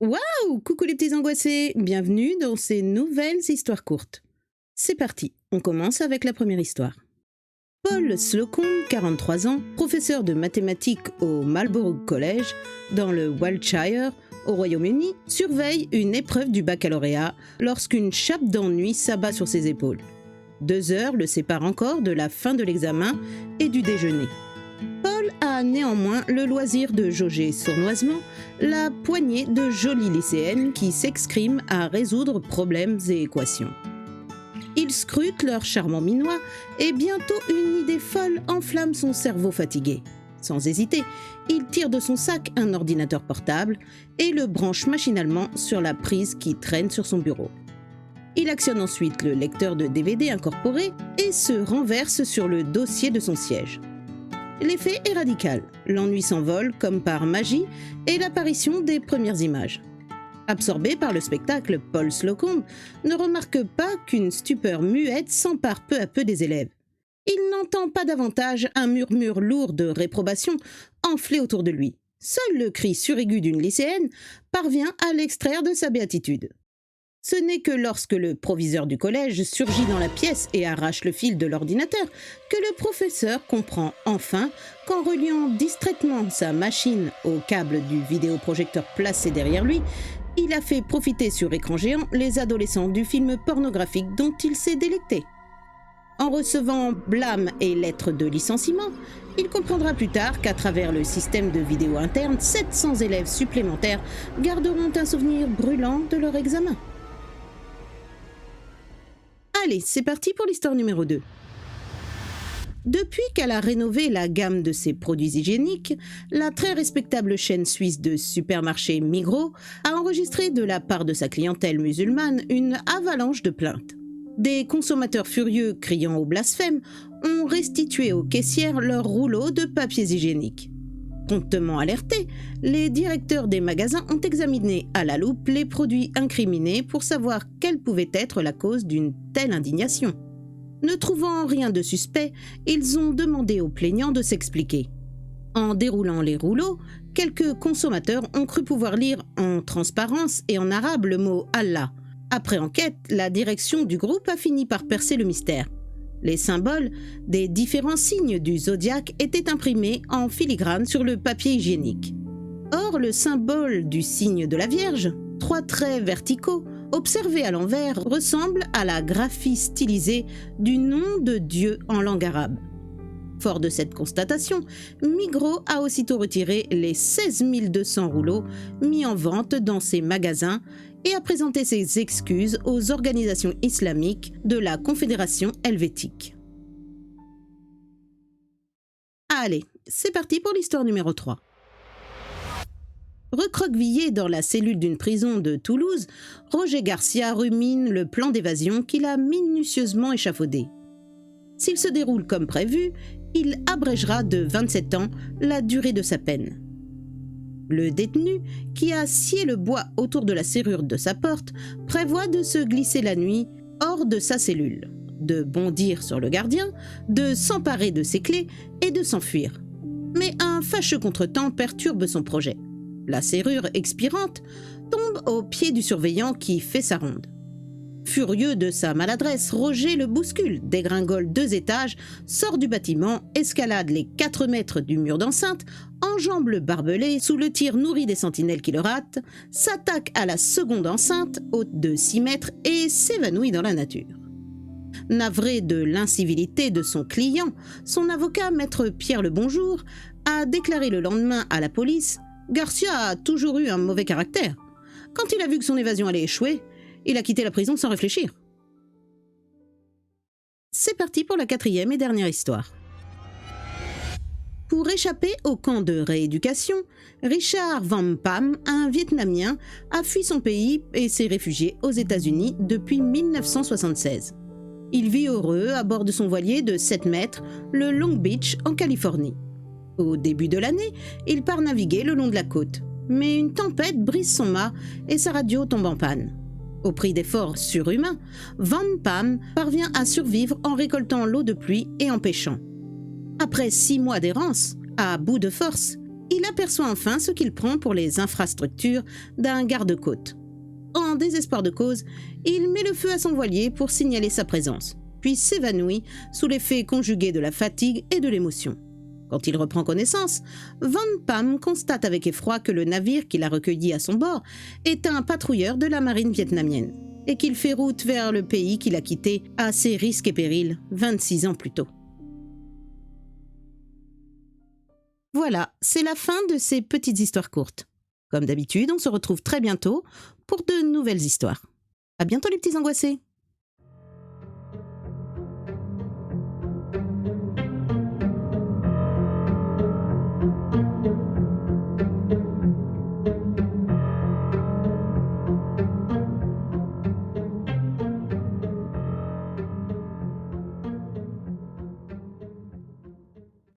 Waouh! Coucou les petits angoissés! Bienvenue dans ces nouvelles histoires courtes. C'est parti, on commence avec la première histoire. Paul Slocum, 43 ans, professeur de mathématiques au Marlborough College, dans le Wiltshire, au Royaume-Uni, surveille une épreuve du baccalauréat lorsqu'une chape d'ennui s'abat sur ses épaules. 2 heures le séparent encore de la fin de l'examen et du déjeuner. Paul a néanmoins le loisir de jauger sournoisement la poignée de jolies lycéennes qui s'excriment à résoudre problèmes et équations. Il scrute leur charmant minois et bientôt une idée folle enflamme son cerveau fatigué. Sans hésiter, il tire de son sac un ordinateur portable et le branche machinalement sur la prise qui traîne sur son bureau. Il actionne ensuite le lecteur de DVD incorporé et se renverse sur le dossier de son siège. L'effet est radical, l'ennui s'envole comme par magie et l'apparition des premières images. Absorbé par le spectacle, Paul Slocum ne remarque pas qu'une stupeur muette s'empare peu à peu des élèves. Il n'entend pas davantage un murmure lourd de réprobation enflé autour de lui. Seul le cri suraigu d'une lycéenne parvient à l'extraire de sa béatitude. Ce n'est que lorsque le proviseur du collège surgit dans la pièce et arrache le fil de l'ordinateur que le professeur comprend enfin qu'en reliant distraitement sa machine au câble du vidéoprojecteur placé derrière lui, il a fait profiter sur écran géant les adolescents du film pornographique dont il s'est délecté. En recevant blâme et lettres de licenciement, il comprendra plus tard qu'à travers le système de vidéo interne, 700 élèves supplémentaires garderont un souvenir brûlant de leur examen. Allez, c'est parti pour l'histoire numéro 2. Depuis qu'elle a rénové la gamme de ses produits hygiéniques, la très respectable chaîne suisse de supermarchés Migros a enregistré de la part de sa clientèle musulmane une avalanche de plaintes. Des consommateurs furieux criant au blasphème ont restitué aux caissières leurs rouleaux de papiers hygiéniques. Promptement alertés, les directeurs des magasins ont examiné à la loupe les produits incriminés pour savoir quelle pouvait être la cause d'une telle indignation. Ne trouvant rien de suspect, ils ont demandé aux plaignants de s'expliquer. En déroulant les rouleaux, quelques consommateurs ont cru pouvoir lire en transparence et en arabe le mot Allah. Après enquête, la direction du groupe a fini par percer le mystère. Les symboles des différents signes du zodiaque étaient imprimés en filigrane sur le papier hygiénique. Or, le symbole du signe de la Vierge, 3 traits verticaux, observés à l'envers, ressemble à la graphie stylisée du nom de Dieu en langue arabe. Fort de cette constatation, Migros a aussitôt retiré les 16 200 rouleaux mis en vente dans ses magasins et a présenté ses excuses aux organisations islamiques de la Confédération helvétique. Allez, c'est parti pour l'histoire numéro 3. Recroquevillé dans la cellule d'une prison de Toulouse, Roger Garcia rumine le plan d'évasion qu'il a minutieusement échafaudé. S'il se déroule comme prévu, il abrégera de 27 ans la durée de sa peine. Le détenu, qui a scié le bois autour de la serrure de sa porte, prévoit de se glisser la nuit hors de sa cellule, de bondir sur le gardien, de s'emparer de ses clés et de s'enfuir. Mais un fâcheux contretemps perturbe son projet. La serrure expirante tombe aux pieds du surveillant qui fait sa ronde. Furieux de sa maladresse, Roger le bouscule, dégringole 2 étages, sort du bâtiment, escalade les 4 mètres du mur d'enceinte, enjambe le barbelé sous le tir nourri des sentinelles qui le ratent, s'attaque à la seconde enceinte, haute de 6 mètres, et s'évanouit dans la nature. Navré de l'incivilité de son client, son avocat, maître Pierre le Bonjour, a déclaré le lendemain à la police « Garcia a toujours eu un mauvais caractère. Quand il a vu que son évasion allait échouer, il a quitté la prison sans réfléchir. » C'est parti pour la 4e et dernière histoire. Pour échapper au camp de rééducation, Richard Van Pham, un Vietnamien, a fui son pays et s'est réfugié aux États-Unis depuis 1976. Il vit heureux à bord de son voilier de 7 mètres, le Long Beach, en Californie. Au début de l'année, il part naviguer le long de la côte. Mais une tempête brise son mât et sa radio tombe en panne. Au prix d'efforts surhumains, Van Pham parvient à survivre en récoltant l'eau de pluie et en pêchant. Après 6 mois d'errance, à bout de force, Il aperçoit enfin ce qu'il prend pour les infrastructures d'un garde-côte. En désespoir de cause, il met le feu à son voilier pour signaler sa présence, puis s'évanouit sous l'effet conjugué de la fatigue et de l'émotion. Quand il reprend connaissance, Van Pam constate avec effroi que le navire qu'il a recueilli à son bord est un patrouilleur de la marine vietnamienne et qu'il fait route vers le pays qu'il a quitté à ses risques et périls 26 ans plus tôt. Voilà, c'est la fin de ces petites histoires courtes. Comme d'habitude, on se retrouve très bientôt pour de nouvelles histoires. À bientôt les petits angoissés!